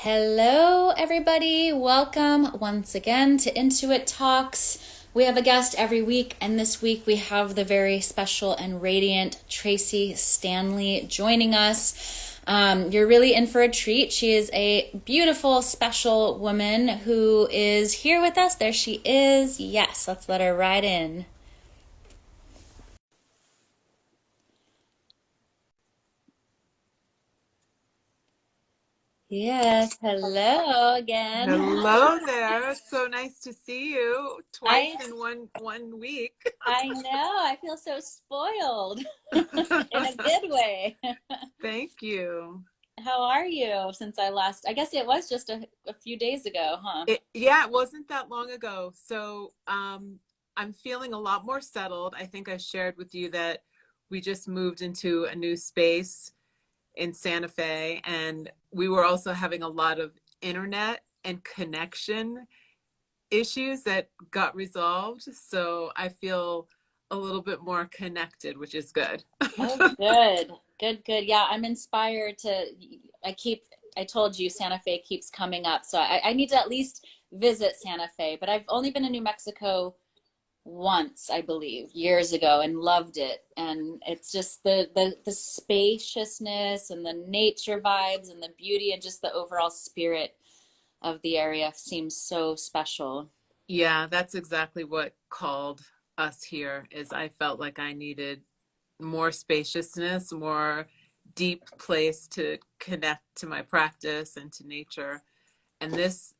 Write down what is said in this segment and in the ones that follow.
Hello, everybody. Welcome once again to Intuit Talks. We have a guest every week, and this week we have the very special and radiant Tracee Stanley joining us. You're really in for a treat. She is a beautiful, special woman who is here with us. There she is. Yes, let's let her right in. Yes, hello again. Hello there. So nice to see you twice I in one week. I know. I feel so spoiled in a good way. Thank you. How are you since I guess it was just a few days ago, huh? Yeah, it wasn't that long ago. I'm feeling a lot more settled. I think I shared with you that we just moved into a new space in Santa Fe, and we were also having a lot of internet and connection issues that got resolved. So I feel a little bit more connected, which is good. Oh, good. Good, good. Yeah, I'm inspired to I keep I told you Santa Fe keeps coming up. So I need to at least visit Santa Fe, but I've only been to New Mexico once, I believe, years ago and loved it. And it's just the spaciousness and the nature vibes and the beauty and just the overall spirit of the area seems so special. Yeah, that's exactly what called us here is I felt like I needed more spaciousness, more deep place to connect to my practice and to nature. And this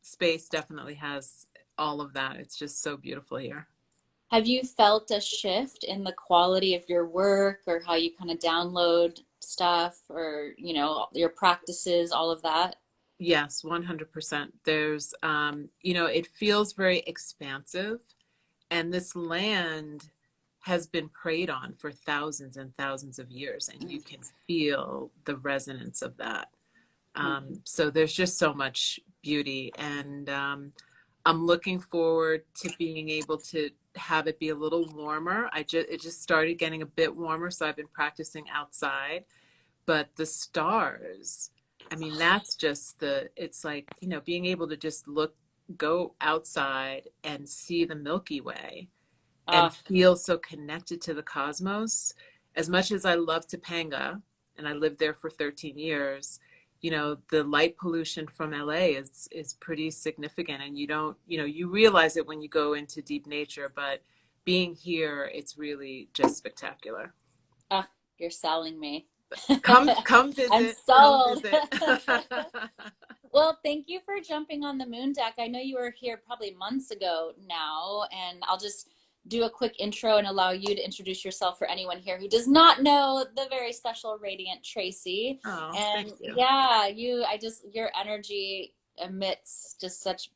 space definitely has all of that. It's just so beautiful here. Have you felt a shift in the quality of your work or how you kind of download stuff or, your practices, all of that? Yes, 100%. It feels very expansive, and this land has been preyed on for thousands and thousands of years, and you can feel the resonance of that. So there's just so much beauty, and I'm looking forward to being able to have it be a little warmer. It just started getting a bit warmer, so I've been practicing outside. But the stars, I mean, that's just it's like, being able to just go outside and see the Milky Way and Oh, feel so connected to the cosmos. As much as I love Topanga, and I lived there for 13 years, the light pollution from LA is pretty significant. And you don't, you realize it when you go into deep nature, but being here, it's really just spectacular. oh, you're selling me. Come I'm visit, come sold. visit. Well, thank you for jumping on the Moon Deck. I know you were here probably months ago now, and I'll just do a quick intro and allow you to introduce yourself for anyone here who does not know the very special, radiant Tracee. Oh, thank And you. yeah, your energy emits just such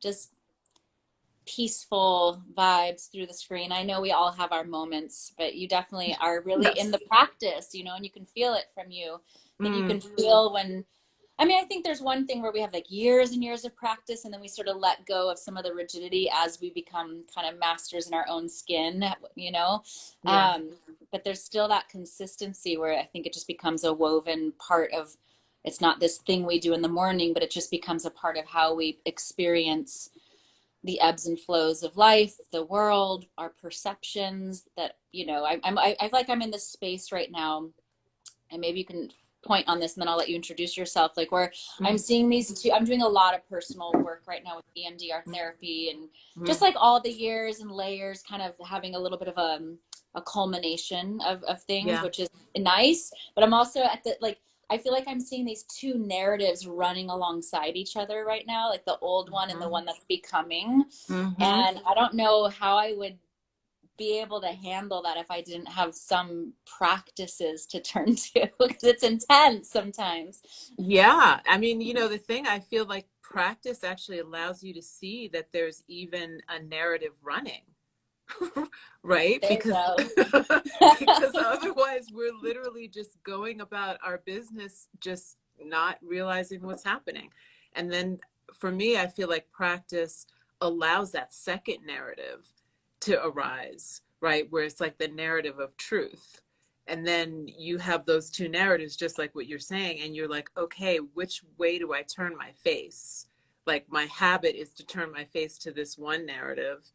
just peaceful vibes through the screen. I know we all have our moments, but you definitely are really in the Yes. practice, and you can feel it from you. I think you Mm, can feel when I think there's one thing where we have like years and years of practice, and then we sort of let go of some of the rigidity as we become kind of masters in our own skin, you know. yeah. Um, but there's still that consistency where I think it just becomes a woven part of. It's not this thing we do in the morning, but it just becomes a part of how we experience the ebbs and flows of life, the world, our perceptions. That I feel like I'm in this space right now, and maybe you can point on this and then I'll let you introduce yourself, like where I'm Mm, seeing these two. I'm doing a lot of personal work right now with EMDR therapy, and just mm, like all the years and layers kind of having a little bit of a culmination of things, yeah. which is nice. But I'm also at the like I feel like I'm seeing these two narratives running alongside each other right now, like the old one and the Hmm. one that's becoming. Hmm. And I don't know how I would be able to handle that if I didn't have some practices to turn to because it's intense sometimes. Yeah. I mean, the thing I feel like practice actually allows you to see that there's even a narrative running, right? There you Because go. because otherwise we're literally just going about our business, just not realizing what's happening. And then for me, I feel like practice allows that second narrative to arise, right? Where it's like the narrative of truth. And then you have those two narratives, just like what you're saying. And you're like, okay, which way do I turn my face? Like my habit is to turn my face to this one narrative,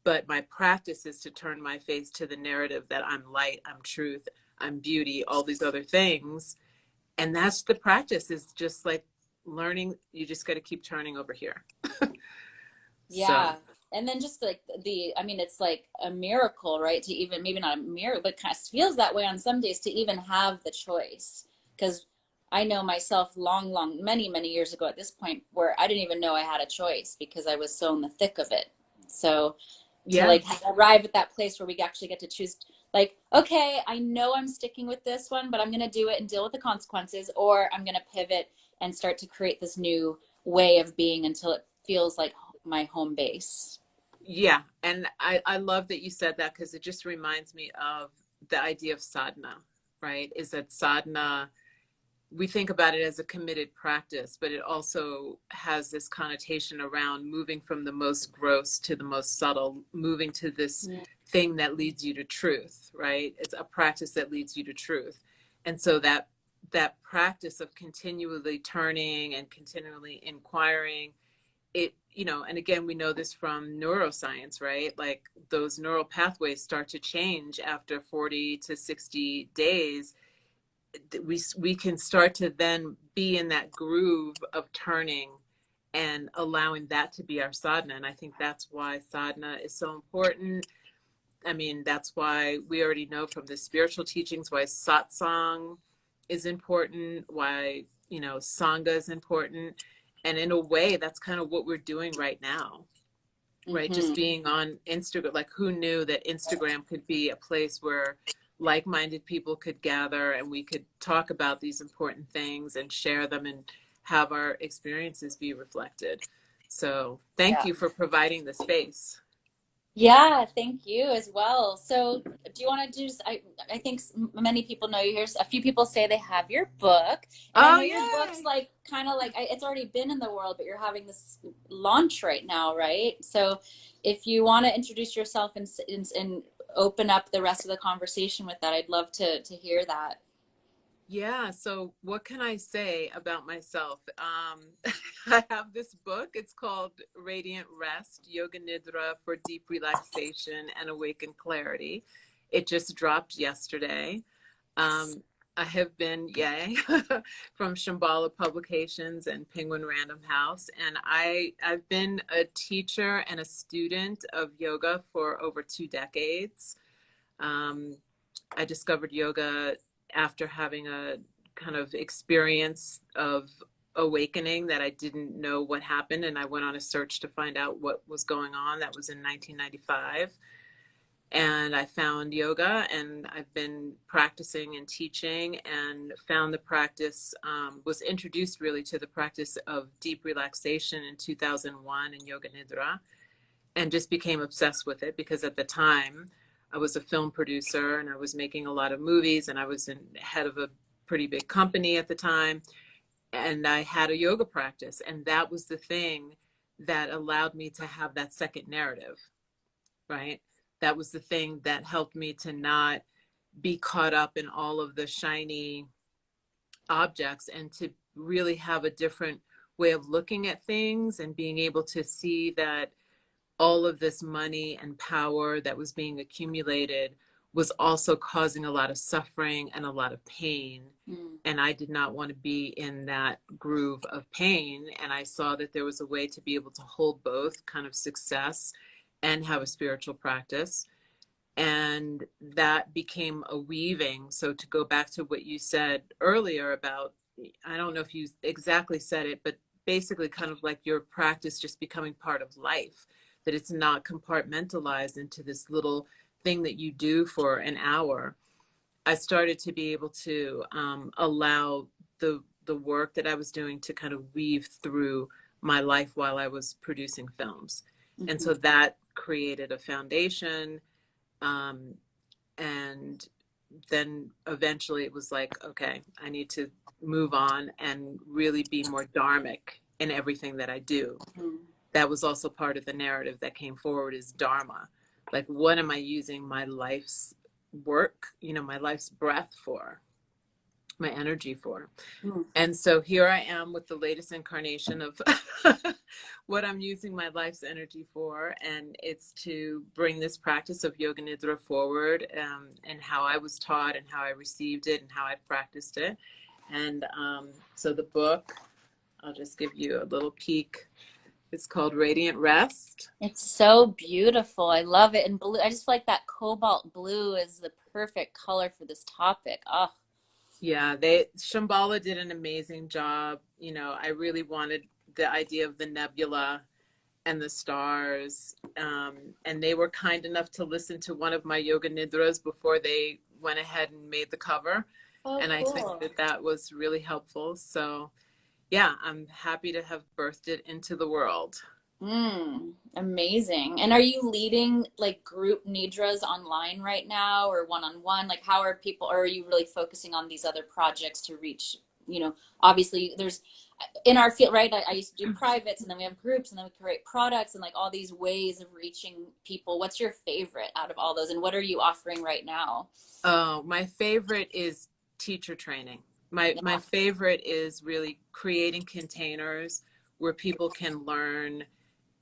but my practice is to turn my face to the narrative that I'm light, I'm truth, I'm beauty, all these other things. And that's the practice, is just like learning. You just got to keep turning over here. So Yeah. And then just like I mean, it's like a miracle, right? To even, maybe not a miracle, but kind of feels that way on some days to even have the choice. Because I know myself many, many years ago at this point where I didn't even know I had a choice because I was so in the thick of it. So to yeah, like arrive at that place where we actually get to choose, like, okay, I know I'm sticking with this one, but I'm going to do it and deal with the consequences, or I'm going to pivot and start to create this new way of being until it feels like my home base. yeah. And I love that you said that, because it just reminds me of the idea of sadhana, right? Is that sadhana, we think about it as a committed practice, but it also has this connotation around moving from the most gross to the most subtle, moving to this Yeah. thing that leads you to truth, right? It's a practice that leads you to truth. And so that practice of continually turning and continually inquiring, it, and again, we know this from neuroscience, right? Like those neural pathways start to change after 40 to 60 days. We can start to then be in that groove of turning and allowing that to be our sadhana. And I think that's why sadhana is so important. I mean, that's why we already know from the spiritual teachings why satsang is important, why, sangha is important. And in a way, that's kind of what we're doing right now, right? Just Mm-hmm. being on Instagram. Like, who knew that Instagram could be a place where like-minded people could gather and we could talk about these important things and share them and have our experiences be reflected. So thank Yeah. you for providing the space. Yeah, thank you as well. So, do you want to do? I think many people know you. Here's a few people say they have your book, and I Oh, know your book's yay. like kind of like it's already been in the world, but you're having this launch right now, right? So, if you want to introduce yourself and open up the rest of the conversation with that, I'd love to hear that. Yeah, so what can I say about myself? I have this book. It's called Radiant Rest, Yoga Nidra for Deep Relaxation and Awakened Clarity. It just dropped yesterday. Um, I have been, yay, from Shambhala Publications and Penguin Random House. And I've been a teacher and a student of yoga for over 2 decades. Um, I discovered yoga after having a kind of experience of awakening that I didn't know what happened. And I went on a search to find out what was going on. That was in 1995. And I found yoga, and I've been practicing and teaching, and found the practice, was introduced really to the practice of deep relaxation in 2001 in Yoga Nidra, and just became obsessed with it because at the time I was a film producer and I was making a lot of movies, and I was head of a pretty big company at the time, and I had a yoga practice, and that was the thing that allowed me to have that second narrative, right? That was the thing that helped me to not be caught up in all of the shiny objects, and to really have a different way of looking at things, and being able to see that all of this money and power that was being accumulated was also causing a lot of suffering and a lot of pain. Mm. And I did not want to be in that groove of pain. And I saw that there was a way to be able to hold both kind of success and have a spiritual practice. And that became a weaving. So to go back to what you said earlier about, I don't know if you exactly said it, but basically kind of like your practice just becoming part of life, that it's not compartmentalized into this little thing that you do for an hour. I started to be able to allow the work that I was doing to kind of weave through my life while I was producing films. And Mm-hmm. so that created a foundation. Um, and then eventually it was like, okay, I need to move on and really be more dharmic in everything that I do. Mm-hmm. That was also part of the narrative that came forward, is dharma. Like, what am I using my life's work, you know, my life's breath for, my energy for. Mm. And so here I am with the latest incarnation of what I'm using my life's energy for. And it's to bring this practice of Yoga Nidra forward, and how I was taught and how I received it and how I've practiced it. And so the book, I'll just give you a little peek. It's called Radiant Rest. It's so beautiful. I love it. And blue, I just feel like that cobalt blue is the perfect color for this topic. Oh, Yeah, Shambhala did an amazing job. You know, I really wanted the idea of the nebula and the stars. And they were kind enough to listen to one of my yoga nidras before they went ahead and made the cover. oh, And I think cool. that that was really helpful. So yeah, I'm happy to have birthed it into the world. Amazing. And are you leading like group nidras online right now or one-on-one? Like how are people, or are you really focusing on these other projects to reach, obviously there's in our field, right? I used to do privates and then we have groups and then we create products and like all these ways of reaching people. What's your favorite out of all those? And what are you offering right now? Oh, my favorite is teacher training. My Yeah. favorite is really creating containers where people can learn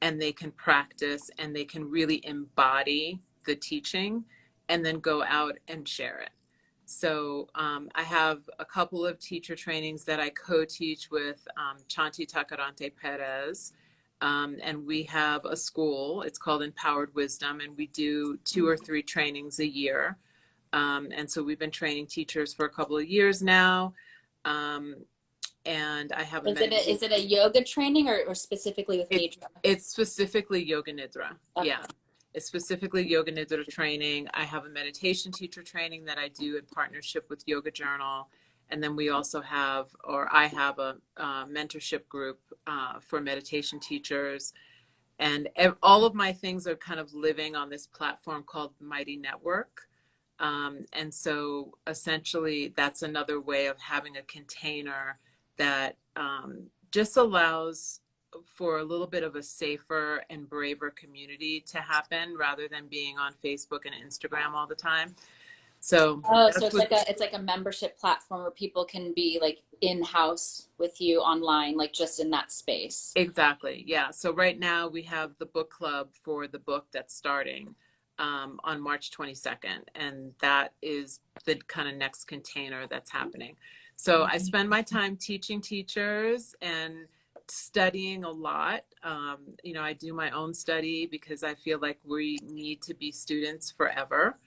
and they can practice and they can really embody the teaching and then go out and share it. So I have a couple of teacher trainings that I co-teach with Chanti Tacarante Perez. And we have a school, it's called Empowered Wisdom, and we do 2 or 3 trainings a year. And so we've been training teachers for a couple of years now. And I have a meditation. Is it a yoga training or specifically with Nidra? It's specifically Yoga Nidra. Okay. Yeah. It's specifically Yoga Nidra training. I have a meditation teacher training that I do in partnership with Yoga Journal. And then we also have, or I have a mentorship group for meditation teachers. And all of my things are kind of living on this platform called Mighty Network. And so essentially that's another way of having a container that just allows for a little bit of a safer and braver community to happen rather than being on Facebook and Instagram all the time. So So it's like a membership platform where people can be like in-house with you online, like just in that space. Exactly. Yeah. So right now we have the book club for the book that's starting on March 22nd. And that is the kind of next container that's happening. So I spend my time teaching teachers and studying a lot. I do my own study because I feel like we need to be students forever.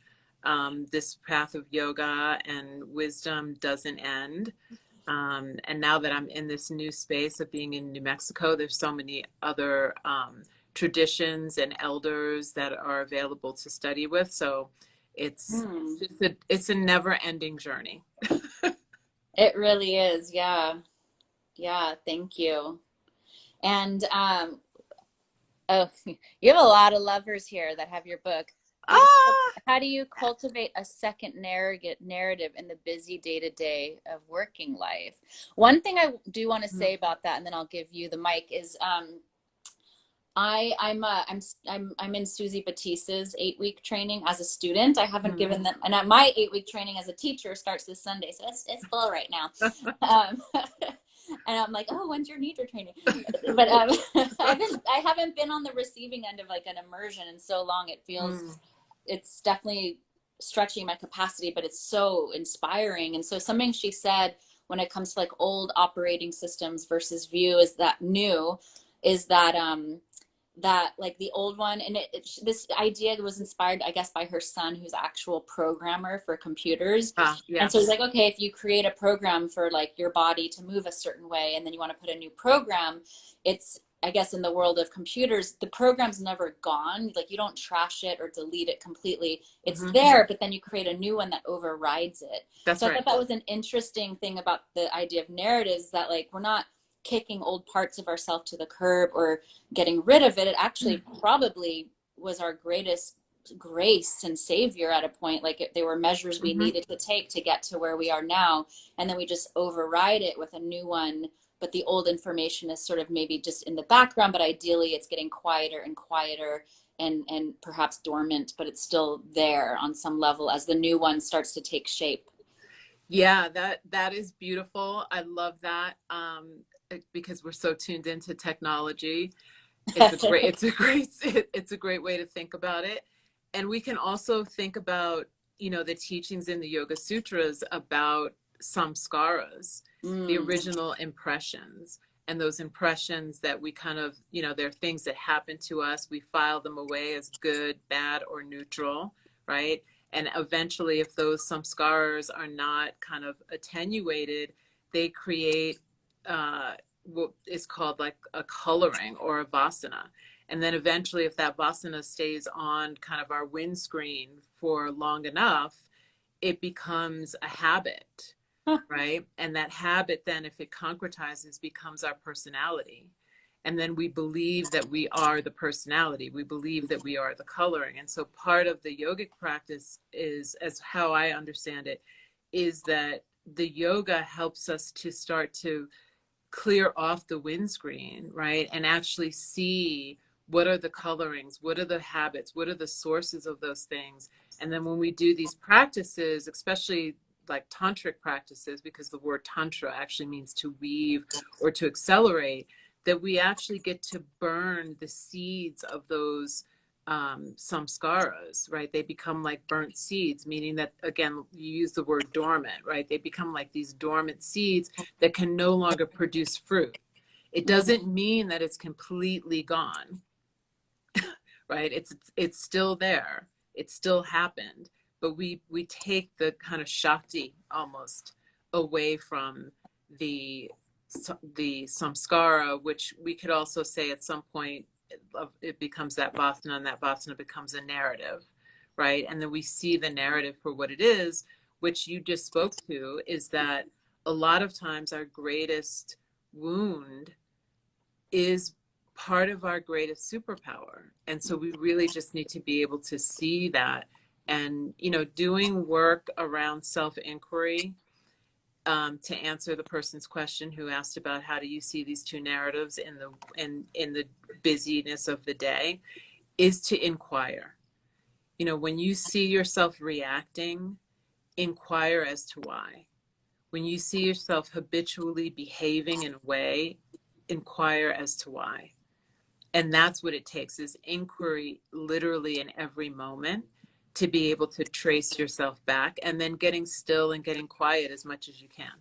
This path of yoga and wisdom doesn't end. And now that I'm in this new space of being in New Mexico, there's so many other traditions and elders that are available to study with. So it's it's a never-ending journey. It really is. Yeah. Yeah. Thank you. And oh, you have a lot of lovers here that have your book. How do you cultivate a second narrative in the busy day-to-day of working life? One thing I do want to say about that, and then I'll give you the mic, is I'm in Susie Batista's 8-week training as a student. I haven't given them, and my 8-week training as a teacher starts this Sunday, so it's full right now. And I'm like, oh, when's your Nidra training? But I haven't been on the receiving end of like an immersion in so long. It feels it's definitely stretching my capacity, but it's so inspiring. And so something she said when it comes to like old operating systems versus view is that new is that that like the old one, and this idea was inspired, I guess, by her son, who's actual programmer for computers. Yeah. And so he's like, okay, if you create a program for like your body to move a certain way, and then you want to put a new program, it's, I guess, in the world of computers, the program's never gone. Like you don't trash it or delete it completely. It's there, but then you create a new one that overrides it. That's so right. I thought that was an interesting thing about the idea of narratives, that like we're not kicking old parts of ourselves to the curb or getting rid of it. It actually probably was our greatest grace and savior at a point. Like they were measures we needed to take to get to where we are now. And then we just override it with a new one but the old information is sort of maybe just in the background, but ideally it's getting quieter and quieter and perhaps dormant, but it's still there on some level as the new one starts to take shape. Yeah, that is beautiful. I love that, because we're so tuned into technology. It's a great way to think about it. And we can also think about, the teachings in the Yoga Sutras about samskaras, the original impressions. And those impressions that we kind of, they're things that happen to us. We file them away as good, bad, or neutral, right? And eventually, if those samskaras are not kind of attenuated, they create what is called like a coloring or a vasana. And then eventually, if that vasana stays on kind of our windscreen for long enough, it becomes a habit, right? And that habit then, if it concretizes, becomes our personality. And then we believe that we are the personality. We believe that we are the coloring. And so part of the yogic practice is, as how I understand it, is that the yoga helps us to start to clear off the windscreen, right? And actually see what are the colorings, what are the habits, what are the sources of those things. And then when we do these practices, especially like tantric practices, because the word tantra actually means to weave or to accelerate, that we actually get to burn the seeds of those samskaras, right? They become like burnt seeds, meaning that, again, you use the word dormant, right? They become like these dormant seeds that can no longer produce fruit. It doesn't mean that it's completely gone, right? It's still there. It still happened, but we take the kind of shakti almost away from the samskara, which we could also say at some point it becomes that vasana, and that vasana becomes a narrative, right? And then we see the narrative for what it is, which you just spoke to, is that a lot of times our greatest wound is part of our greatest superpower. And so we really just need to be able to see that. And, doing work around self-inquiry, to answer the person's question who asked about how do you see these two narratives in the busyness of the day, is to inquire. When you see yourself reacting, inquire as to why. When you see yourself habitually behaving in a way, inquire as to why. And that's what it takes, is inquiry literally in every moment, to be able to trace yourself back, and then getting still and getting quiet as much as you can.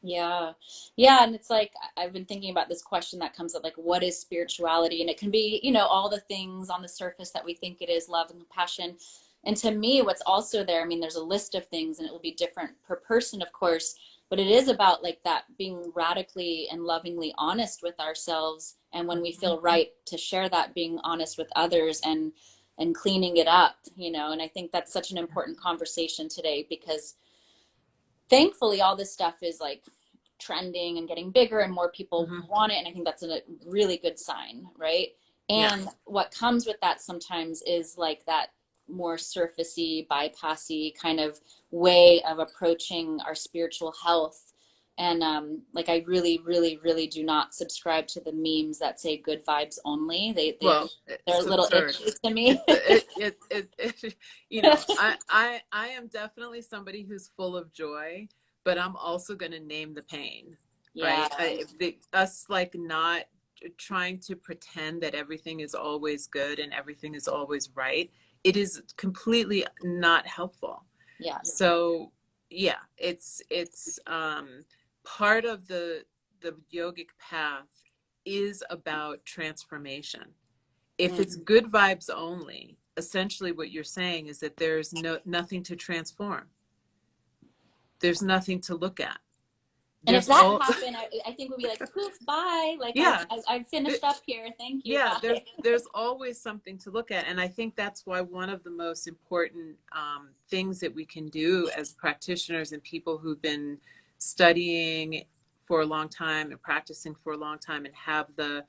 Yeah. Yeah. And it's like, I've been thinking about this question that comes up, like, what is spirituality? And it can be, all the things on the surface that we think it is, love and compassion. And to me, what's also there, I mean, there's a list of things and it will be different per person, of course, but it is about like that being radically and lovingly honest with ourselves. And when we feel right to share that, being honest with others and cleaning it up, and I think that's such an important conversation today, because thankfully all this stuff is like trending and getting bigger and more people want it. And I think that's a really good sign, right? And what comes with that sometimes is like that more surfacey, bypassy kind of way of approaching our spiritual health. And like, I really, really, really do not subscribe to the memes that say good vibes only. They're a little itchy to me. I am definitely somebody who's full of joy, but I'm also going to name the pain, right? Us like not trying to pretend that everything is always good and everything is always right. It is completely not helpful. Yeah. So yeah, it's part of the yogic path is about transformation. If it's good vibes only, essentially what you're saying is that there's nothing to transform. There's nothing to look at. And if that happened, I think we'd be like, poof, bye. Like, yeah, I've finished up here. Thank you. Yeah, there's always something to look at. And I think that's why one of the most important things that we can do as practitioners and people who've been studying for a long time and practicing for a long time and have the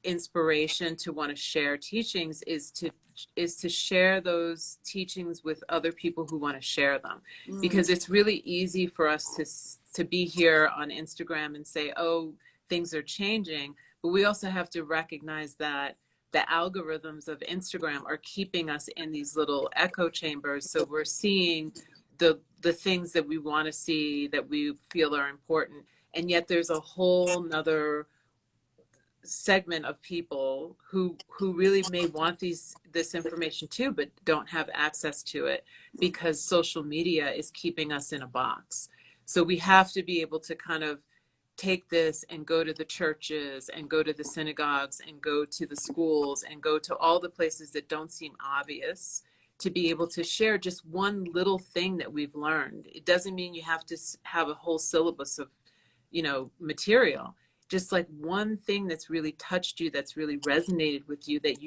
inspiration to want to share teachings is to share those teachings with other people who want to share them, because it's really easy for us to be here on Instagram and say, oh, things are changing. But we also have to recognize that the algorithms of Instagram are keeping us in these little echo chambers. So we're seeing the things that we want to see, that we feel are important. And yet there's a whole nother segment of people who really may want this information too, but don't have access to it because social media is keeping us in a box. So we have to be able to kind of take this and go to the churches and go to the synagogues and go to the schools and go to all the places that don't seem obvious, to be able to share just one little thing that we've learned. It doesn't mean you have to have a whole syllabus of, material. Just like one thing that's really touched you, that's really resonated with you, that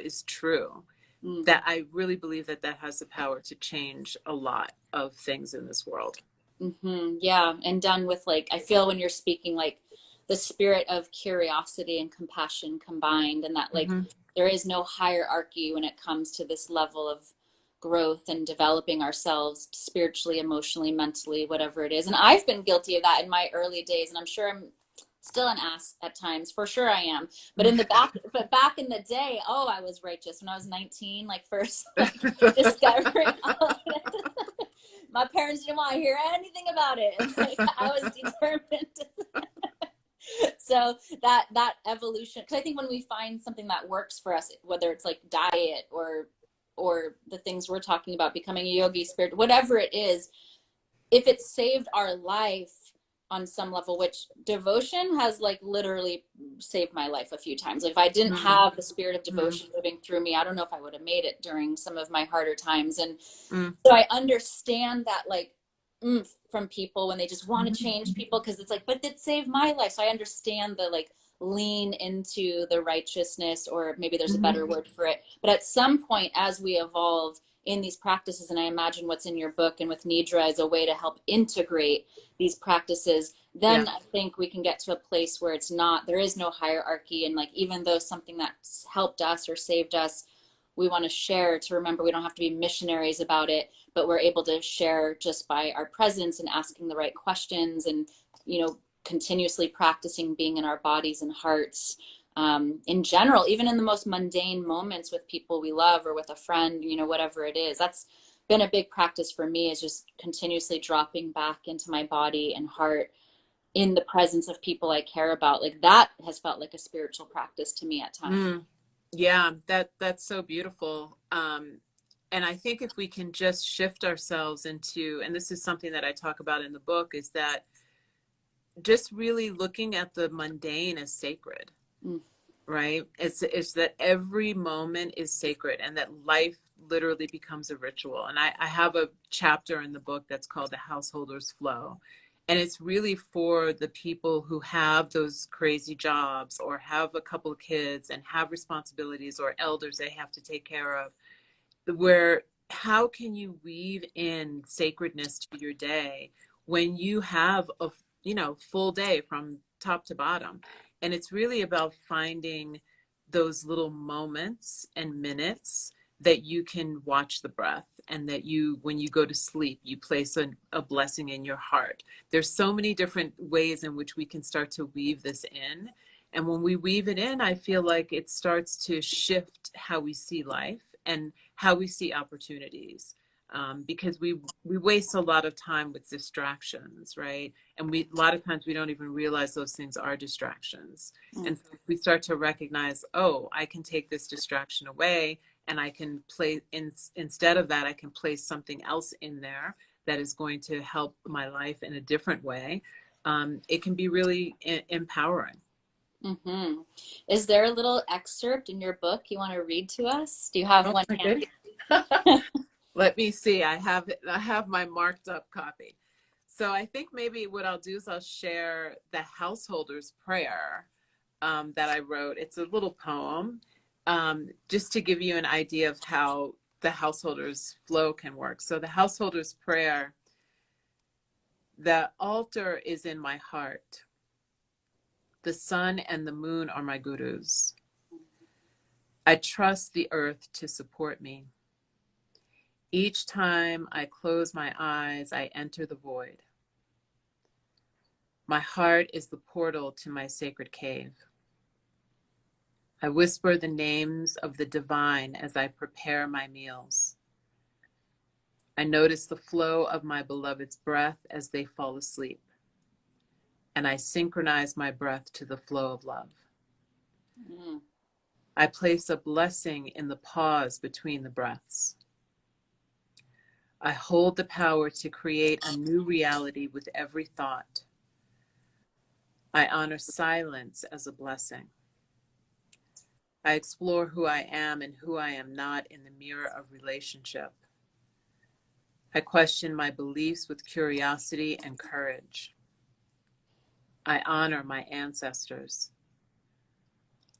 is true. Mm-hmm. That I really believe that has the power to change a lot of things in this world. Mm-hmm. Yeah. And done with, like, I feel when you're speaking, like, the spirit of curiosity and compassion combined, and that, like, mm-hmm. there is no hierarchy when it comes to this level of growth and developing ourselves spiritually, emotionally, mentally, whatever it is. And I've been guilty of that in my early days, and I'm sure I'm still an ass at times, for sure I am. But back in the day, I was righteous when I was 19, like, first, like, discovering all of it. My parents didn't want to hear anything about it. Like, I was determined. So that evolution, because I think when we find something that works for us, whether it's like diet or the things we're talking about, becoming a yogi, spirit, whatever it is, if it saved our life on some level, which devotion has, like, literally saved my life a few times. Like, if I didn't mm-hmm. have the spirit of devotion mm-hmm. moving through me, I don't know if I would have made it during some of my harder times. And so I understand that, like, from people when they just want to change people, because it's like, but it saved my life. So I understand the, like, lean into the righteousness, or maybe there's a better word for it. But at some point, as we evolve in these practices, and I imagine what's in your book and with Nidra is a way to help integrate these practices, then I think we can get to a place where there is no hierarchy. And, like, even though something that's helped us or saved us, we want to share, to remember we don't have to be missionaries about it, but we're able to share just by our presence and asking the right questions, and, continuously practicing being in our bodies and hearts. In general, even in the most mundane moments with people we love, or with a friend, whatever it is, that's been a big practice for me, is just continuously dropping back into my body and heart in the presence of people I care about. Like, that has felt like a spiritual practice to me at times. Yeah, that's so beautiful. And I think if we can just shift ourselves into, and this is something that I talk about in the book, is that just really looking at the mundane as sacred. Right? It's that every moment is sacred, and that life literally becomes a ritual. And I have a chapter in the book that's called The Householder's Flow. And it's really for the people who have those crazy jobs, or have a couple of kids and have responsibilities, or elders they have to take care of, where how can you weave in sacredness to your day when you have a full day from top to bottom? And it's really about finding those little moments and minutes that you can watch the breath, and that when you go to sleep, you place a blessing in your heart. There's so many different ways in which we can start to weave this in. And when we weave it in, I feel like it starts to shift how we see life and how we see opportunities. Because we waste a lot of time with distractions, right? And a lot of times we don't even realize those things are distractions. And so we start to recognize, I can take this distraction away, and I can instead of that, I can place something else in there that is going to help my life in a different way. It can be really empowering. Mm-hmm. Is there a little excerpt in your book you want to read to us? Do you have one handy? Let me see. I have my marked up copy. So I think maybe what I'll do is I'll share the householder's prayer that I wrote. It's a little poem, just to give you an idea of how the householder's flow can work. So the householder's prayer: the altar is in my heart. The sun and the moon are my gurus. I trust the earth to support me. Each time I close my eyes, I enter the void. My heart is the portal to my sacred cave. I whisper the names of the divine as I prepare my meals. I notice the flow of my beloved's breath as they fall asleep, and I synchronize my breath to the flow of love. Mm. I place a blessing in the pause between the breaths. I hold the power to create a new reality with every thought. I honor silence as a blessing. I explore who I am and who I am not in the mirror of relationship. I question my beliefs with curiosity and courage. I honor my ancestors.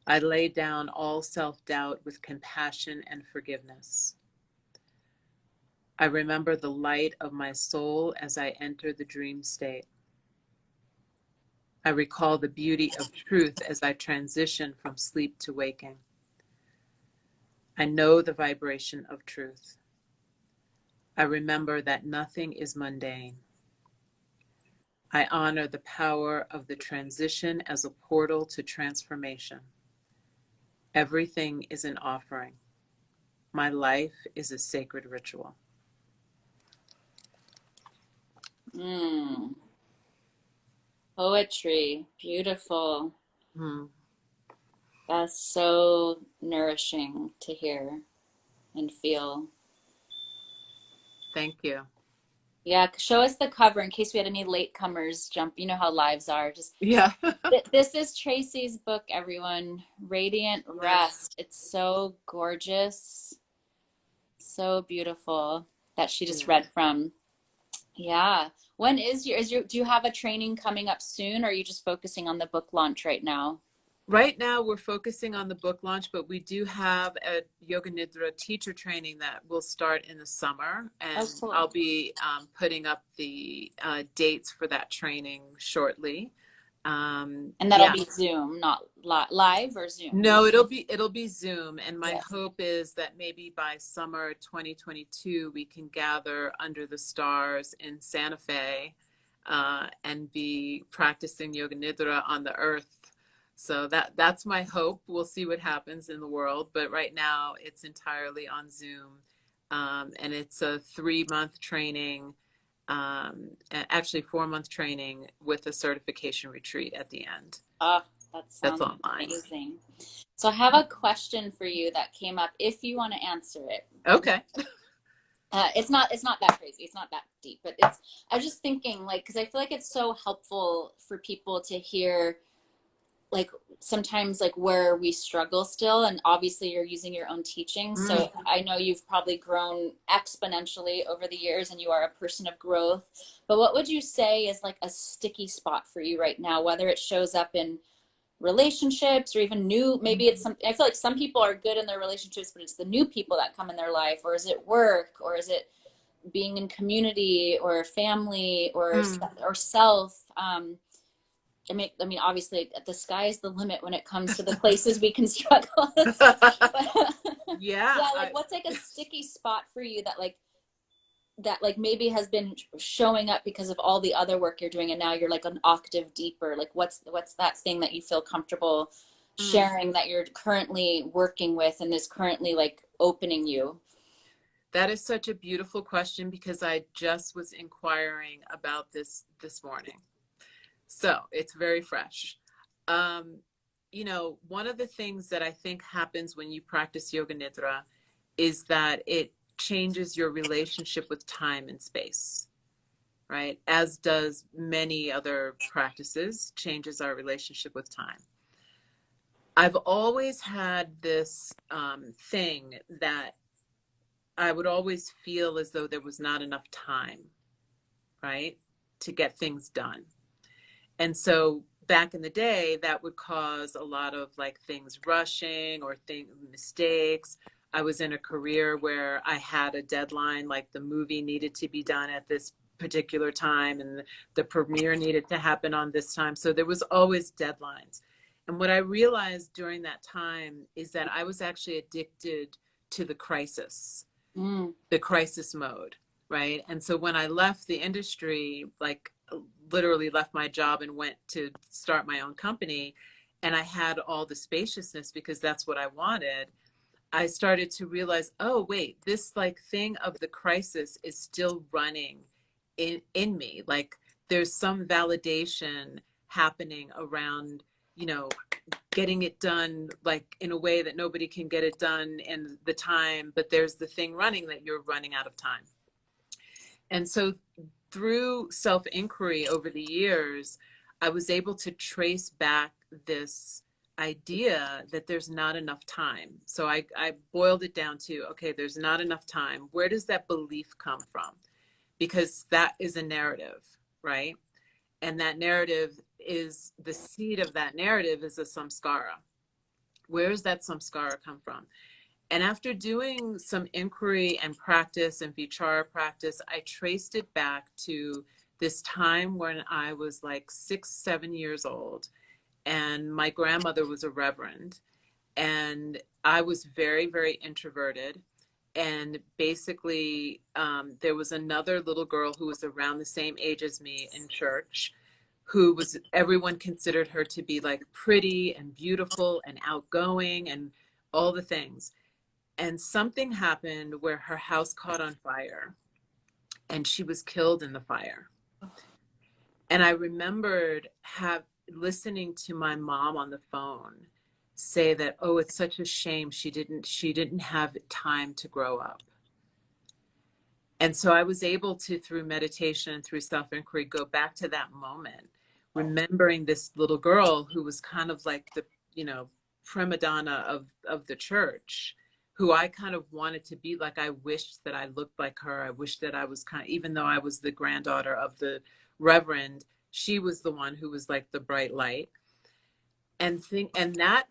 I lay down all self-doubt with compassion and forgiveness. I remember the light of my soul as I enter the dream state. I recall the beauty of truth as I transition from sleep to waking. I know the vibration of truth. I remember that nothing is mundane. I honor the power of the transition as a portal to transformation. Everything is an offering. My life is a sacred ritual. Mm. Poetry. Beautiful. Hmm. That's so nourishing to hear and feel. Thank you. Yeah, show us the cover in case we had any latecomers jump. You know how lives are. Just Yeah. this is Tracee's book, everyone. Radiant Yes. Rest. It's so gorgeous, so beautiful that she just Yeah. read from. Yeah. When do you have a training coming up soon, or are you just focusing on the book launch right now? Right now, we're focusing on the book launch, but we do have a Yoga Nidra teacher training that will start in the summer, Oh, and cool. I'll be putting up the dates for that training shortly. And that'll Yeah. be Zoom, not live or Zoom. No, it'll be Zoom, and my Yeah. hope is that maybe by summer 2022 we can gather under the stars in Santa Fe and be practicing Yoga Nidra on the earth. So that's my hope. We'll see what happens in the world, but right now it's entirely on Zoom, and it's a 3-month training, actually 4-month training with a certification retreat at the end. Oh, that That's sounds online. amazing. So I have a question for you that came up if you want to answer it. Okay. It's not that crazy. It's not that deep, but I was just thinking like because I feel like it's so helpful for people to hear like sometimes like where we struggle still, and obviously you're using your own teaching, Mm. so I know you've probably grown exponentially over the years and you are a person of growth, but what would you say is like a sticky spot for you right now, whether it shows up in relationships or even new, maybe it's some, I feel like some people are good in their relationships but it's the new people that come in their life, or is it work, or is it being in community or family or self. I mean, obviously, the sky is the limit when it comes to the places we can struggle. But, Yeah, yeah, like what's like a sticky spot for you that maybe has been showing up because of all the other work you're doing, and now you're like an octave deeper. Like, what's that thing that you feel comfortable sharing that you're currently working with and is currently like opening you? that is such a beautiful question because I just was inquiring about this morning. So it's very fresh. Um, one of the things that I think happens when you practice Yoga Nidra is that it changes your relationship with time and space, right? As does many other practices, changes our relationship with time. I've always had this thing that I would always feel as though there was not enough time, right, to get things done. And so back in the day, that would cause a lot of like things rushing or mistakes. I was in a career where I had a deadline, like the movie needed to be done at this particular time and the premiere needed to happen on this time. So there was always deadlines. And what I realized during that time is that I was actually addicted to the crisis mode, right? And so when I left the industry, like literally left my job and went to start my own company, and I had all the spaciousness because that's what I wanted, I started to realize, oh, wait, this like thing of the crisis is still running in me. Like there's some validation happening around, you know, getting it done like in a way that nobody can get it done in the time, but there's the thing running that you're running out of time. And so through self-inquiry over the years, I was able to trace back this idea that there's not enough time. So I boiled it down to, okay, there's not enough time. Where does that belief come from? Because that is a narrative, right? And that narrative is, the seed of that narrative is a samskara. Where does that samskara come from? And after doing some inquiry and practice and vichara practice, I traced it back to this time when I was like 6, 7 years old. And my grandmother was a reverend. And I was very, very introverted. And basically, there was another little girl who was around the same age as me in church, who was, everyone considered her to be like pretty and beautiful and outgoing and all the things. And something happened where her house caught on fire and she was killed in the fire. And I remembered listening to my mom on the phone say that, oh, it's such a shame she didn't have time to grow up. And so I was able to, through meditation and through self-inquiry, go back to that moment, remembering this little girl who was kind of like the, you know, prima donna of the church, who I kind of wanted to be like. I wished that I looked like her. I wished that I was kind of, even though I was the granddaughter of the reverend, she was the one who was like the bright light. And hearing that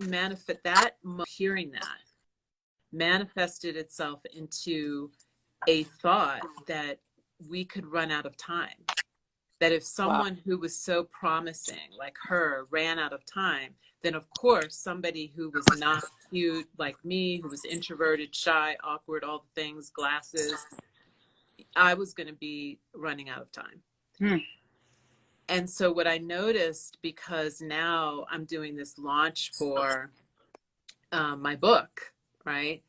manifested itself into a thought that we could run out of time. That if someone who was so promising like her ran out of time, then of course somebody who was not cute like me, who was introverted, shy, awkward, all the things, glasses, I was going to be running out of time. And so what I noticed, because now I'm doing this launch for my book, right?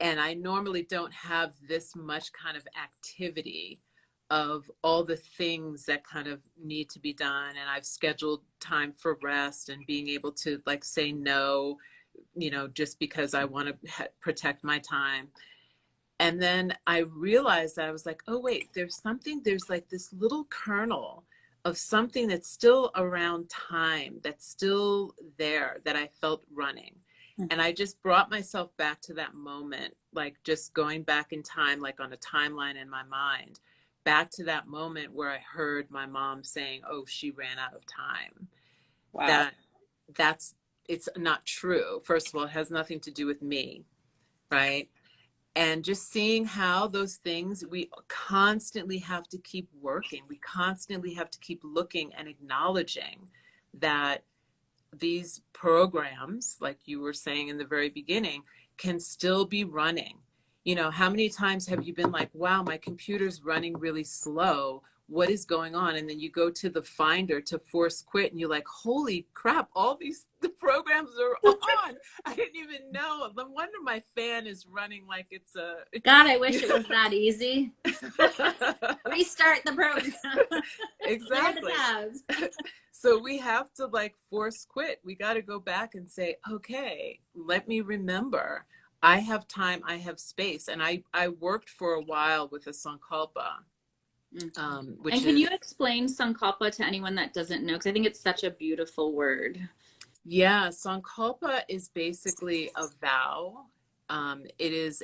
And I normally don't have this much kind of activity of all the things that kind of need to be done. And I've scheduled time for rest and being able to like say no, you know, just because I want to protect my time. And then I realized that I was like, oh, wait, there's like this little kernel of something that's still around time, that's still there, that I felt running. And I just brought myself back to that moment, like just going back in time, like on a timeline in my mind, back to that moment where I heard my mom saying, oh, she ran out of time. Wow. It's not true. First of all, it has nothing to do with me, right? And just seeing how those things, we constantly have to keep working. We constantly have to keep looking and acknowledging that these programs, like you were saying in the very beginning, can still be running. You know, how many times have you been like, wow, my computer's running really slow. What is going on? And then you go to the Finder to force quit and you're like, holy crap, the programs are on. I didn't even know. No wonder my fan is running like it's a... God, I wish it was that easy. Restart the program. Exactly. So we have to like force quit. We got to go back and say, okay, let me remember. I have time, I have space. And I worked for a while with a Sankalpah. And can you explain Sankalpah to anyone that doesn't know? Because I think it's such a beautiful word. Yeah, Sankalpah is basically a vow. It's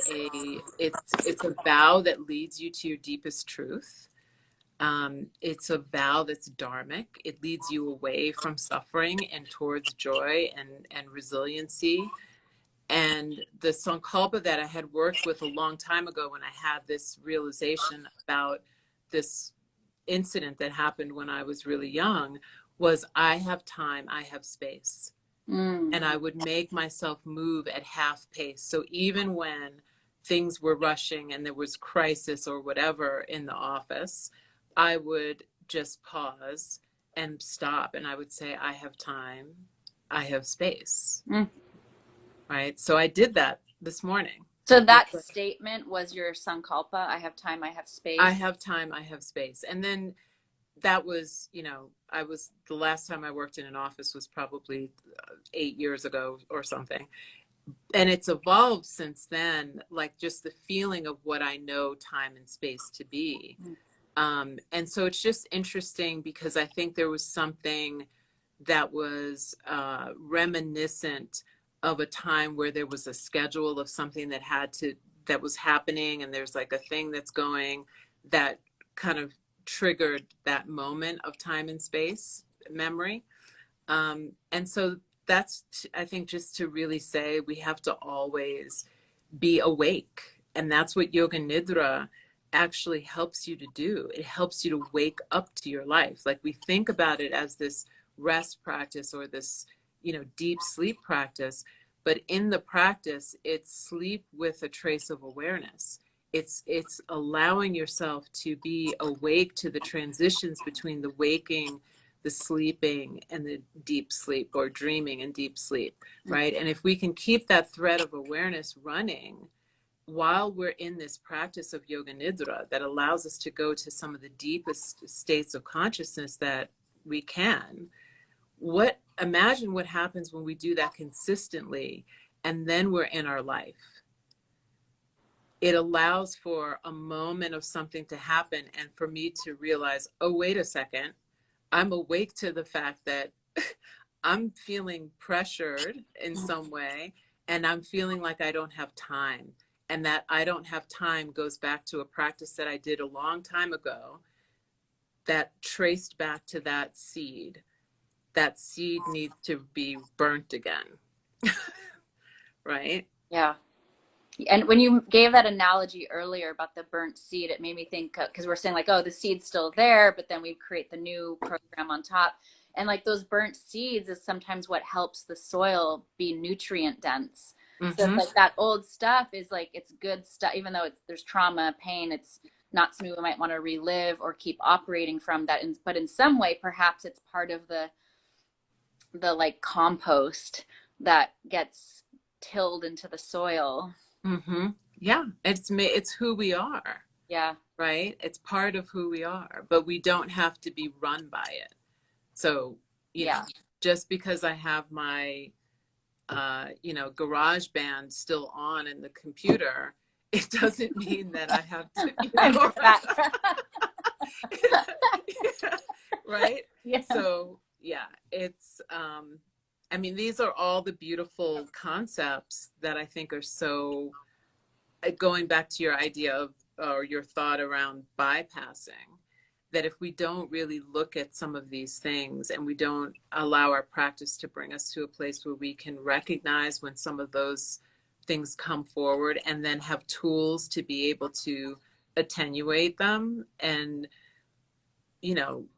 a vow that leads you to your deepest truth. It's a vow that's dharmic. It leads you away from suffering and towards joy and resiliency. And the Sankalpah that I had worked with a long time ago, when I had this realization about this incident that happened when I was really young, was I have time, I have space. And I would make myself move at half pace. So even when things were rushing and there was crisis or whatever in the office, I would just pause and stop. And I would say, I have time, I have space. Mm. Right. So I did that this morning. So that statement was your Sankalpa. I have time, I have space. I have time, I have space. And then that was, the last time I worked in an office was probably 8 years ago or something. And it's evolved since then, like just the feeling of what I know time and space to be. And so it's just interesting because I think there was something that was reminiscent of a time where there was a schedule of something that was happening, and there's like a thing that's going that kind of triggered that moment of time and space memory. And so that's, I think, just to really say we have to always be awake. And that's what Yoga Nidra actually helps you to do. It helps you to wake up to your life. Like, we think about it as this rest practice or this, deep sleep practice, but in the practice, it's sleep with a trace of awareness. It's allowing yourself to be awake to the transitions between the waking, the sleeping, and the deep sleep, or dreaming and deep sleep, right? And if we can keep that thread of awareness running while we're in this practice of Yoga Nidra, that allows us to go to some of the deepest states of consciousness that we can, imagine what happens when we do that consistently, and then we're in our life. It allows for a moment of something to happen, and for me to realize, oh, wait a second, I'm awake to the fact that I'm feeling pressured in some way, and I'm feeling like I don't have time. And that I don't have time goes back to a practice that I did a long time ago that traced back to that seed. That seed needs to be burnt again. Right? Yeah. And when you gave that analogy earlier about the burnt seed, it made me think, because we're saying like, oh, the seed's still there, but then we create the new program on top. And like those burnt seeds is sometimes what helps the soil be nutrient dense. Mm-hmm. So it's like that old stuff is like, it's good stuff, even though there's trauma, pain, it's not something we might want to relive or keep operating from that. But in some way, perhaps it's part of the like compost that gets tilled into the soil. Mm-hmm. Yeah, it's who we are. Yeah. Right? It's part of who we are, but we don't have to be run by it. So, you know, just because I have my, garage band still on in the computer, it doesn't mean that I have to, right? Yeah. So, yeah, it's, these are all the beautiful concepts that I think are so, going back to your idea of, or your thought around bypassing, that if we don't really look at some of these things and we don't allow our practice to bring us to a place where we can recognize when some of those things come forward, and then have tools to be able to attenuate them and,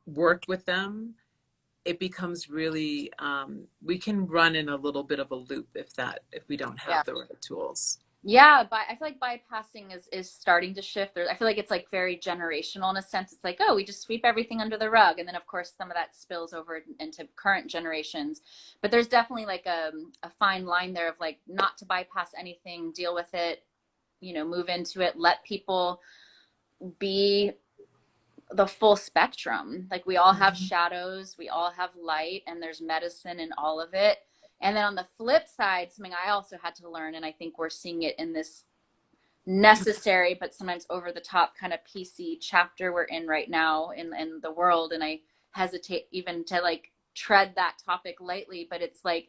work with them, it becomes really, we can run in a little bit of a loop if we don't have the right tools. Yeah, but I feel like bypassing is starting to shift. I feel like it's like very generational in a sense. It's like, oh, we just sweep everything under the rug. And then of course some of that spills over into current generations. But there's definitely like a fine line there of like not to bypass anything, deal with it, move into it, let people be the full spectrum. Like we all have shadows, we all have light, and there's medicine in all of it. And then on the flip side, something I also had to learn, and I think we're seeing it in this necessary but sometimes over the top kind of PC chapter we're in right now in the world, and I hesitate even to like tread that topic lightly, but it's like,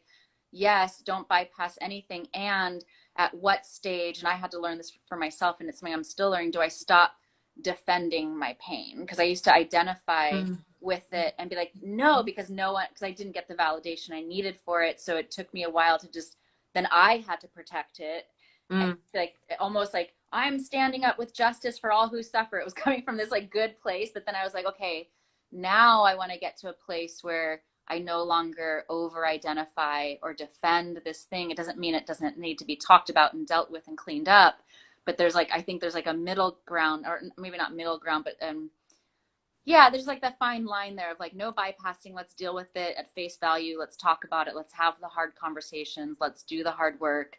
yes, don't bypass anything. And at what stage, and I had to learn this for myself, and it's something I'm still learning, do I stop defending my pain? Because I used to identify with it and be like, no, because I didn't get the validation I needed for it. So it took me a while to then I had to protect it. And like, almost like I'm standing up with justice for all who suffer. It was coming from this like good place. But then I was like, okay, now I want to get to a place where I no longer over-identify or defend this thing. It doesn't mean it doesn't need to be talked about and dealt with and cleaned up. But I think there's like a middle ground, or maybe not middle ground, but Yeah, there's like that fine line there of like no bypassing. Let's deal with it at face value. Let's talk about it. Let's have the hard conversations. Let's do the hard work,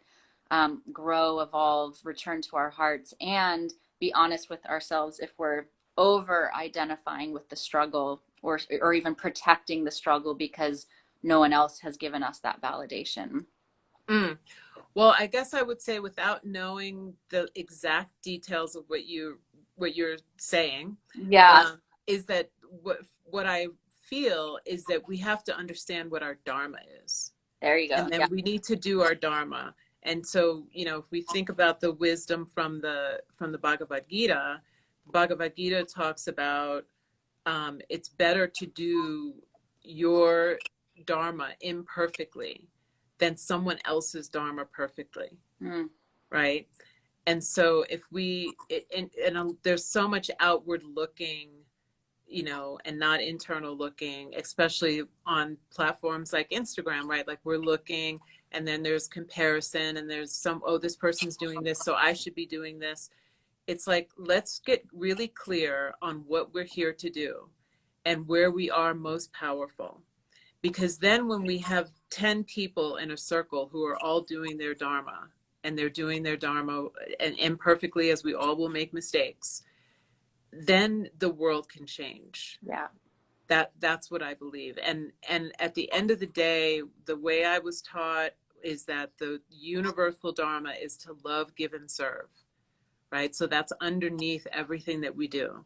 grow, evolve, return to our hearts, and be honest with ourselves if we're over identifying with the struggle, or even protecting the struggle because no one else has given us that validation. Mm. Well, I guess I would say, without knowing the exact details of what you're saying, Yeah, is that what I feel is that we have to understand what our dharma is, there you and go. Yeah, then we need to do our dharma. And so, if we think about the wisdom from the Bhagavad Gita talks about, it's better to do your dharma imperfectly than someone else's dharma perfectly, mm, right? And so if there's so much outward looking, and not internal looking, especially on platforms like Instagram, right? Like, we're looking, and then there's comparison, and there's oh, this person's doing this, so I should be doing this. It's like, let's get really clear on what we're here to do and where we are most powerful. Because then when we have 10 people in a circle who are all doing their dharma, and they're doing their dharma and imperfectly, as we all will make mistakes, then the world can change. yeah, That's what I believe. And at the end of the day, the way I was taught is that the universal dharma is to love, give, and serve, right? So that's underneath everything that we do.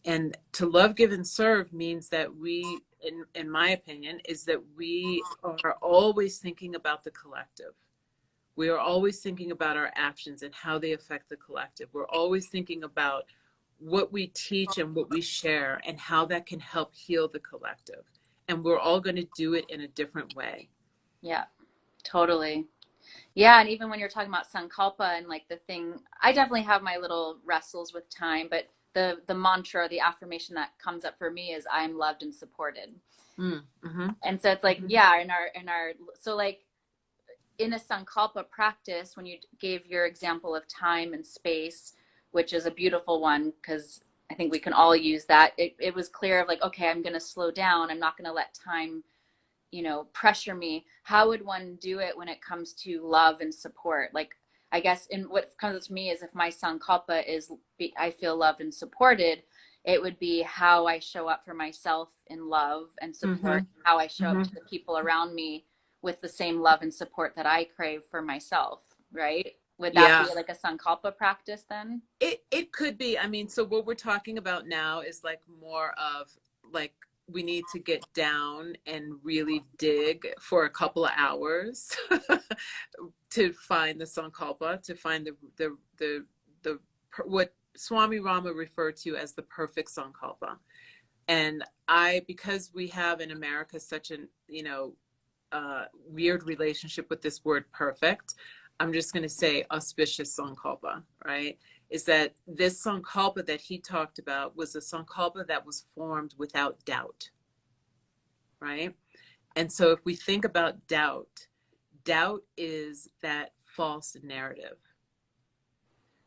And to love, give, and serve means that we, in my opinion, is that we are always thinking about the collective. We are always thinking about our actions and how they affect the collective. We're always thinking about what we teach and what we share and how that can help heal the collective. And we're all going to do it in a different way. yeah, totally. Yeah, and even when you're talking about Sankalpah and like the thing, I definitely have my little wrestles with time, but the mantra, the affirmation that comes up for me is I am loved and supported. Mm-hmm. And so it's like, Mm-hmm. yeah, in our so like in a Sankalpa practice, when you gave your example of time and space, which is a beautiful one because I think we can all use that. It was clear of like, okay, I'm going to slow down. I'm not going to let time, pressure me. How would one do it when it comes to love and support? Like, I guess in what comes to me is if my Sankalpa is, I feel loved and supported, it would be how I show up for myself in love and support, Mm-hmm. how I show up Mm-hmm. to the people around me with the same love and support that I crave for myself, right? Would that be Yeah. like a Sankalpa practice then? It could be. I mean, so what we're talking about now is like more of like, we need to get down and really dig for a couple of hours to find the Sankalpa, to find the what Swami Rama referred to as the perfect Sankalpa. And because we have in America such an, weird relationship with this word perfect, I'm just going to say auspicious Sankalpa, right? Is that this Sankalpa that he talked about was a Sankalpa that was formed without doubt, right? And so if we think about doubt, doubt is that false narrative.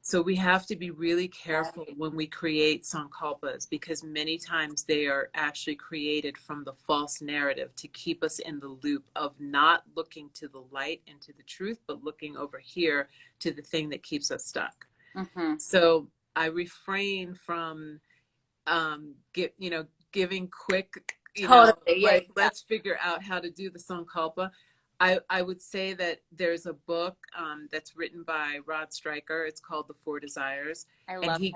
So we have to be really careful when we create sankalpas, because many times they are actually created from the false narrative to keep us in the loop of not looking to the light and to the truth, but looking over here to the thing that keeps us stuck. Mm-hmm. So I refrain from giving quick, Totally. Yeah. like, let's figure out how to do the Sankalpa. I would say that there's a book that's written by Rod Stryker. It's called The Four Desires. I And love him.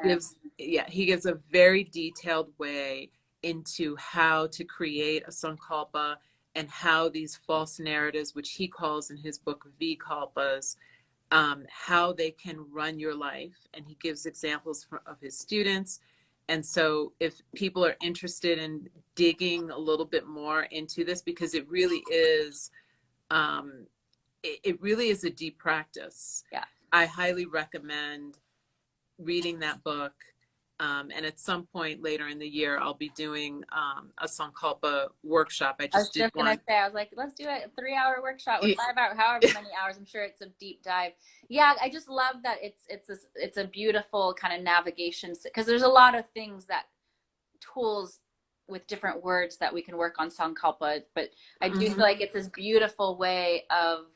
he gives a very detailed way into how to create a Sankalpa, and how these false narratives, which he calls in his book Vikalpas, how they can run your life. And he gives examples of his students. And so if people are interested in digging a little bit more into this, because it really is, it really is a deep practice. Yeah. I highly recommend reading that book. And at some point later in the year, I'll be doing a Sankalpa workshop. I I was just did just gonna one. say, I was like, let's do a 3 hour workshop with 5 hour, however many hours. I'm sure it's a deep dive. Yeah, I just love that it's a beautiful kind of navigation because there's a lot of things that tools with different words that we can work on Sankalpa, but I do feel Mm-hmm. like it's this beautiful way of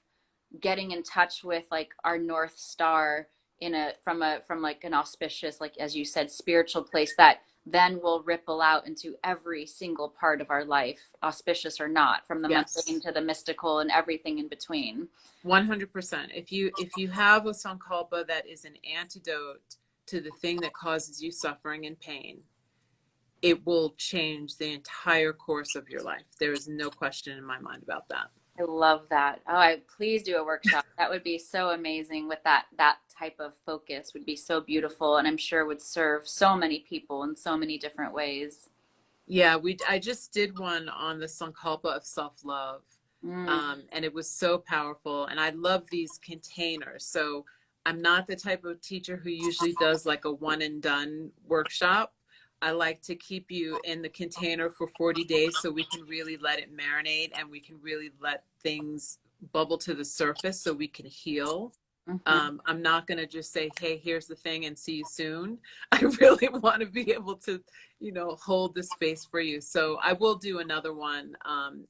getting in touch with like our North Star in a from like an auspicious, like as you said, spiritual place that then will ripple out into every single part of our life, auspicious or not, from the mundane Yes. to the mystical and everything in between. 100%. If you have a sankalpa that is an antidote to the thing that causes you suffering and pain, it will change the entire course of your life. There is no question in my mind about that. I love that. Oh, I please do a workshop. That would be so amazing with that type of focus would be so beautiful and I'm sure would serve so many people in so many different ways. Yeah, I just did one on the sankalpa of self-love. Mm. And it was so powerful. And I love these containers. So I'm not the type of teacher who usually does like a one and done workshop. I like to keep you in the container for 40 days so we can really let it marinate and we can really let things bubble to the surface so we can heal. Mhm. I'm not going to just say, hey, here's the thing and see you soon. I really want to be able to, hold the space for you. So I will do another one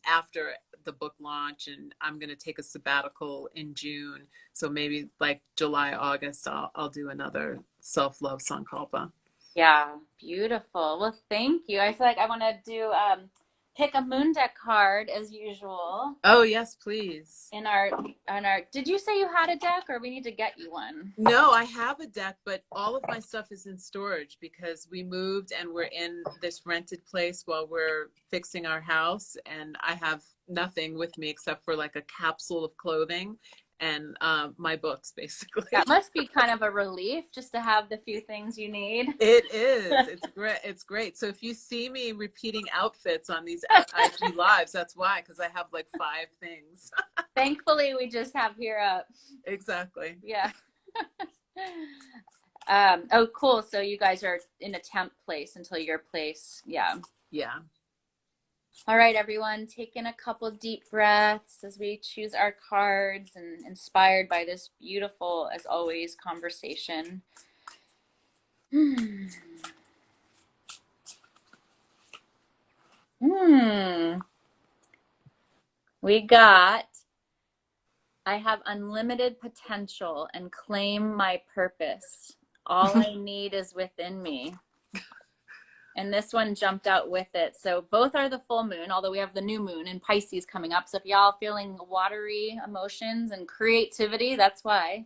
after the book launch, and I'm going to take a sabbatical in June. So maybe like July, August, I'll do another self-love Sankalpa. Yeah, beautiful. Well, thank you. I feel like I want to do pick a Moon Deck card as usual Oh, yes, please. in our did you say you had a deck or we need to get you one? No, I have a deck, but all of my stuff is in storage because we moved and we're in this rented place while we're fixing our house. And I have nothing with me except for like a capsule of clothing and my books, That basically. must be kind of a relief just to have the few things you need. It is. It's great. It's great. So if you see me repeating outfits on these IG lives, that's why, because I have like 5 things. Thankfully, we just have here up. Exactly. Yeah. Oh, cool. So you guys are in a temp place until your place. Yeah. Yeah. All right, everyone, take in a couple deep breaths as we choose our cards and inspired by this beautiful, as always, conversation. Hmm. Hmm. We got, I have unlimited potential and claim my purpose. All I need is within me. And this one jumped out with it. So both are the full moon, although we have the new moon in Pisces coming up. So if y'all feeling watery emotions and creativity, that's why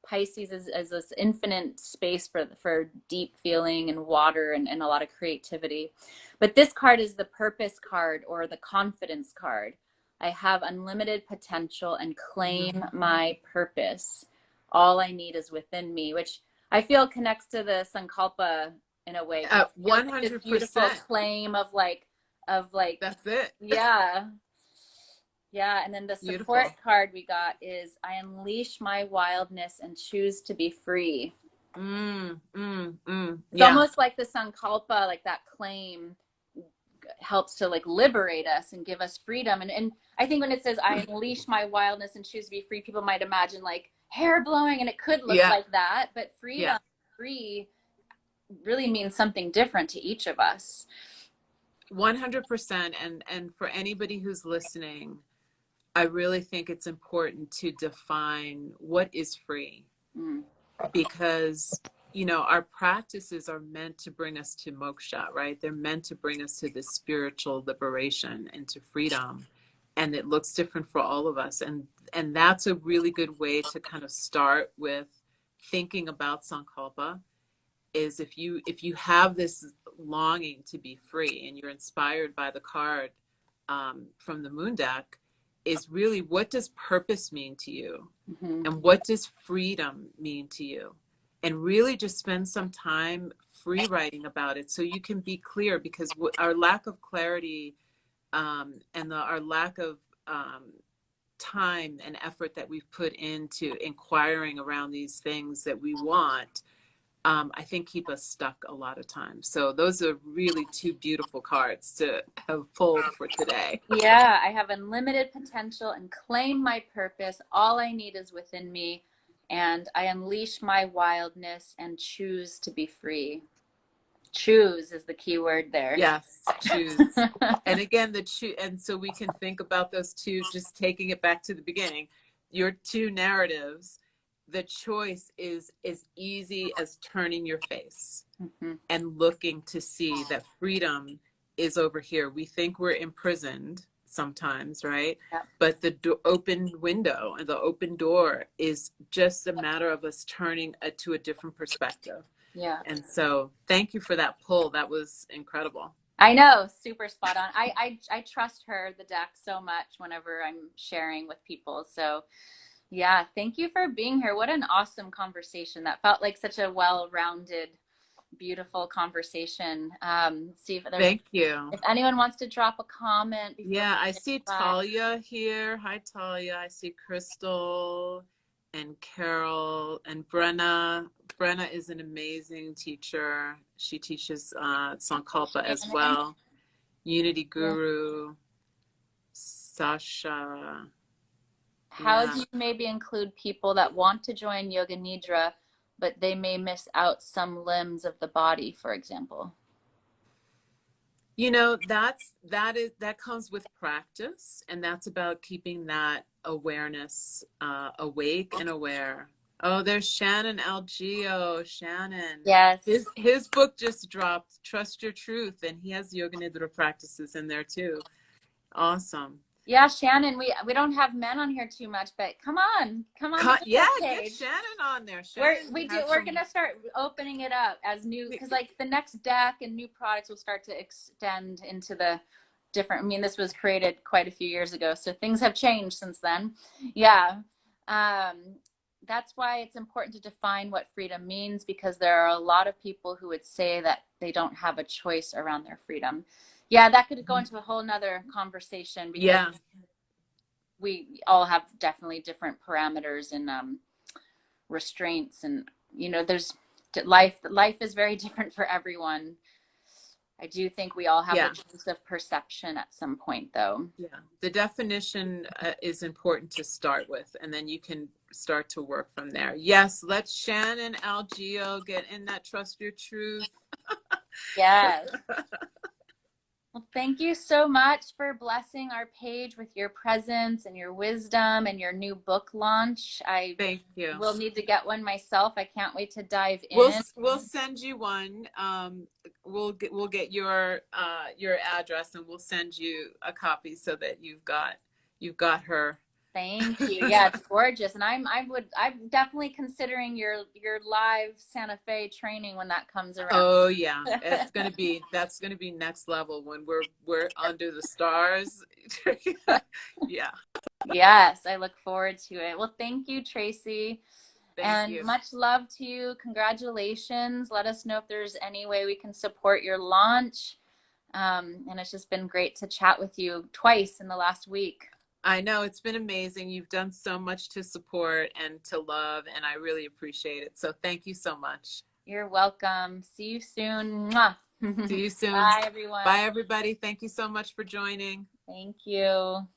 Pisces is this infinite space for deep feeling and water and a lot of creativity. But this card is the purpose card or the confidence card. I have unlimited potential and claim my purpose. All I need is within me, which I feel connects to the Sankalpa in a way because it feels like this beautiful 100%. claim of like That's it. yeah, yeah. And then the support Beautiful. card we got is I unleash my wildness and choose to be free. It's Yeah. almost like the Sankalpa, like that claim helps to like liberate us and give us freedom. And I think when it says I unleash my wildness and choose to be free, people might imagine like hair blowing, and it could look Yeah. like that, but Yeah. freedom, free really means something different to each of us. 100%. And for anybody who's listening, I really think it's important to define what is free, Mm. because our practices are meant to bring us to moksha, right? They're meant to bring us to this spiritual liberation and to freedom, and it looks different for all of us. And that's a really good way to kind of start with thinking about sankalpa. Is if you have this longing to be free and you're inspired by the card from the Moon Deck, is really, what does purpose mean to you? Mm-hmm. And what does freedom mean to you? And really just spend some time free writing about it so you can be clear, because our lack of clarity and our lack of time and effort that we've put into inquiring around these things that we want, I think keep us stuck a lot of times. So those are really 2 beautiful cards to have pulled for today. Yeah, I have unlimited potential and claim my purpose. All I need is within me, and I unleash my wildness and choose to be free. Choose is the key word there. Yes, choose. And again, and so we can think about those two, just taking it back to the beginning, your two narratives. The choice is as easy as turning your face and looking to see that freedom is over here. We think we're imprisoned sometimes, right? Yep. But the open window and the open door is just a matter of us turning to a different perspective. Yeah. And so thank you for that pull. That was incredible. I know, super spot on. I trust her, the deck, so much whenever I'm sharing with people. So yeah, thank you for being here. What an awesome conversation. That felt like such a well-rounded, beautiful conversation. See if Thank you. if anyone wants to drop a comment before. Yeah, I see Talia here. Hi, Talia. I see Crystal and Carol and Brenna. Brenna is an amazing teacher. She teaches Sankalpah as well. Unity Guru, Sasha. How do you maybe include people that want to join Yoga Nidra, but they may miss out some limbs of the body, for example? You know, that comes with practice, and that's about keeping that awareness awake and aware. Oh, there's Shannon Algeo. Shannon. Yes. His book just dropped, Trust Your Truth, and he has Yoga Nidra practices in there too. Awesome. Yeah, Shannon, we don't have men on here too much, but come on. Yeah, get Shannon on there. Shannon we're gonna start opening it up as new, because like the next deck and new products will start to extend into the different. I mean, this was created quite a few years ago, so things have changed since then. Yeah, that's why it's important to define what freedom means, because there are a lot of people who would say that they don't have a choice around their freedom. Yeah, that could go into a whole nother conversation, because we all have definitely different parameters and restraints, and you know, there's life is very different for everyone. I do think we all have a choice of perception at some point, though. Yeah, the definition is important to start with, and then you can start to work from there. Yes, let Shannon Algeo get in that Trust Your Truth. Yes. Well, thank you so much for blessing our page with your presence and your wisdom and your new book launch. Thank you. Will need to get one myself. I can't wait to dive in. We'll send you one. We'll get your address, and we'll send you a copy so that you've got her. Thank you. Yeah, it's gorgeous, and I'm definitely considering your live Santa Fe training when that comes around. Oh yeah, that's gonna be next level when we're under the stars. Yeah. Yes, I look forward to it. Well, thank you, Tracee. Thank you. Much love to you. Congratulations. Let us know if there's any way we can support your launch. And it's just been great to chat with you twice in the last week. I know, it's been amazing. You've done so much to support and to love, and I really appreciate it. So thank you so much. You're welcome. See you soon. Mwah. See you soon. Bye, everyone. Bye, everybody. Thank you so much for joining. Thank you.